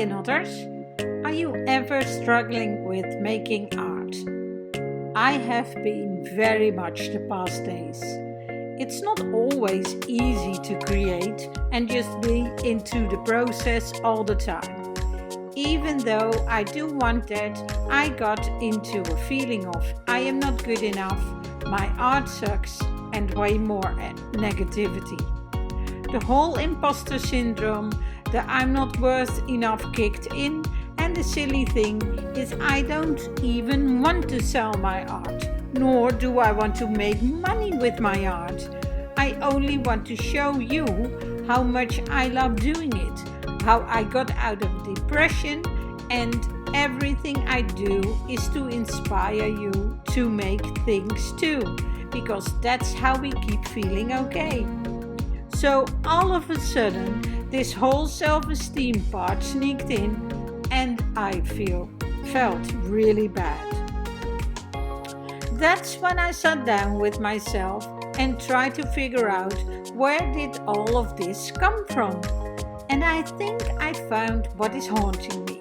and others. Are you ever struggling with making art? I have been very much the past days. It's not always easy to create and just be into the process all the time. Even though I do want that, I got into a feeling of I am not good enough, my art sucks, and way more negativity. The whole imposter syndrome, the I'm not worth enough kicked in, and the silly thing is I don't even want to sell my art, nor do I want to make money with my art. I only want to show you how much I love doing it, how I got out of depression, and everything I do is to inspire you to make things too, because that's how we keep feeling okay. So all of a sudden, this whole self-esteem part sneaked in, and I felt really bad. That's when I sat down with myself and tried to figure out where did all of this come from. And I think I found what is haunting me.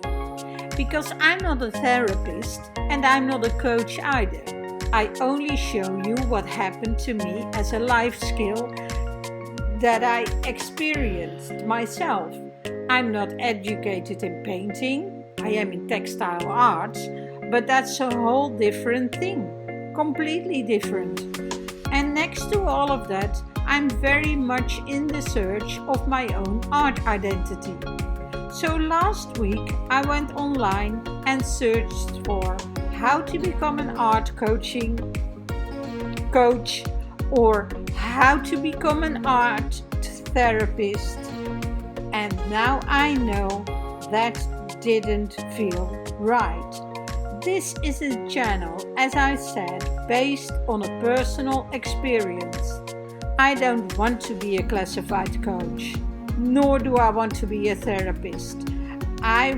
Because I'm not a therapist and I'm not a coach either. I only show you what happened to me as a life skill that I experienced myself. I'm not educated in painting, I am in textile arts, but that's a whole different thing, completely different. And next to all of that, I'm very much in the search of my own art identity. So last week I went online and searched for how to become an art coach or how to become an art therapist, and now I know that didn't feel right. This is a channel, as I said, based on a personal experience. I don't want to be a classified coach, nor do I want to be a therapist. I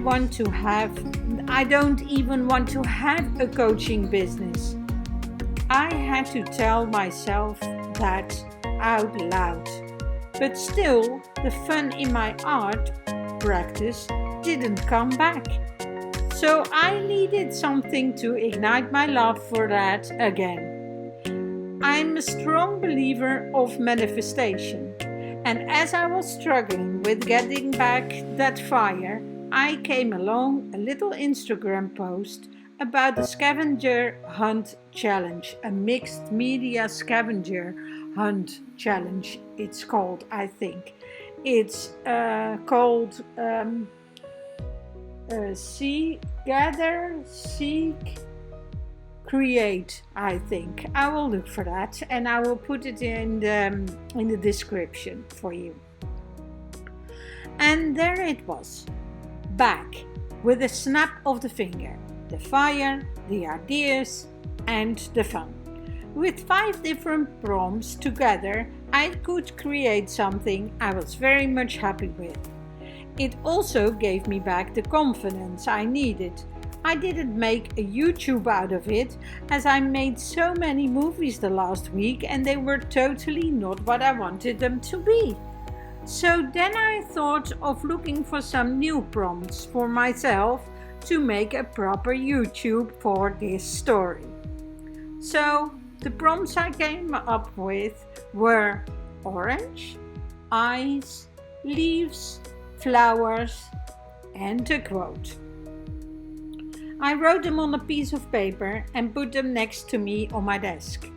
don't even want to have a coaching business. I had to tell myself that out loud. But still, the fun in my art practice didn't come back. So I needed something to ignite my love for that again. I'm a strong believer of manifestation. And as I was struggling with getting back that fire, I came along a little Instagram post about the scavenger hunt challenge, a mixed media scavenger hunt challenge it's called, I think. It's called Gather, Seek, Create, I think. I will look for that and I will put it in the description for you. And there it was, back with a snap of the finger. The fire, the ideas, and the fun. With 5 different prompts together, I could create something I was very much happy with. It also gave me back the confidence I needed. I didn't make a YouTube out of it, as I made so many movies the last week and they were totally not what I wanted them to be. So then I thought of looking for some new prompts for myself to make a proper YouTube for this story. So the prompts I came up with were orange, eyes, leaves, flowers, and a quote. I wrote them on a piece of paper and put them next to me on my desk.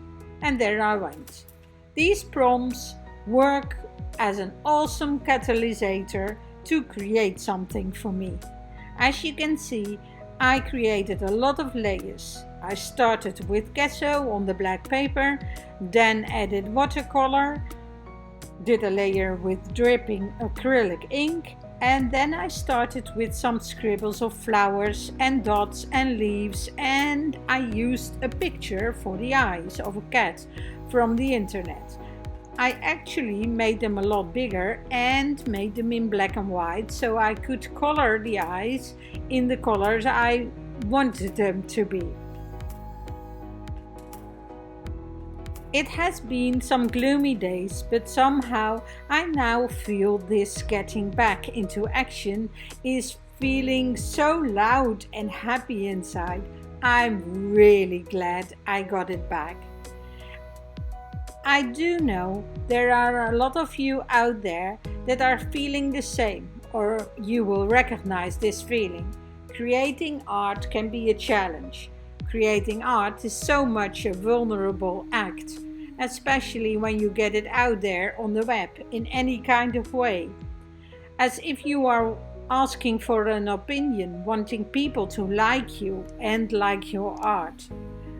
And there I went. These prompts work as an awesome catalysator to create something for me. As you can see, I created a lot of layers. I started with gesso on the black paper, then added watercolor, did a layer with dripping acrylic ink, and then I started with some scribbles of flowers and dots and leaves, and I used a picture for the eyes of a cat from the internet. I actually made them a lot bigger and made them in black and white so I could color the eyes in the colors I wanted them to be. It has been some gloomy days, but somehow I now feel this getting back into action is feeling so loud and happy inside. I'm really glad I got it back. I do know there are a lot of you out there that are feeling the same, or you will recognize this feeling. Creating art can be a challenge. Creating art is so much a vulnerable act, especially when you get it out there on the web in any kind of way. As if you are asking for an opinion, wanting people to like you and like your art.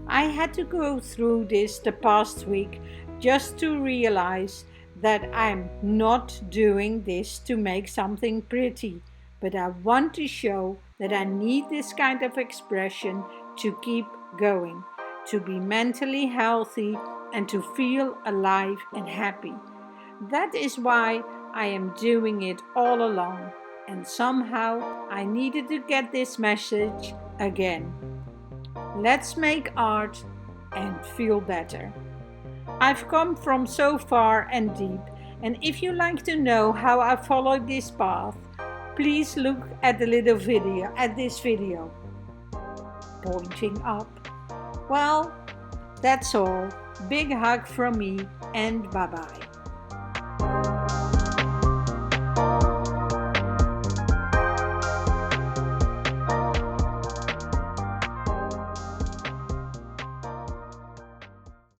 I had to go through this the past week just to realize that I'm not doing this to make something pretty, but I want to show that I need this kind of expression to keep going, to be mentally healthy and to feel alive and happy. That is why I am doing it all along, and somehow I needed to get this message again. Let's make art and feel better. I've come from so far and deep, and if you like to know how I followed this path, please look at the little video, at this video. Pointing up. Well, that's all. Big hug from me and bye-bye.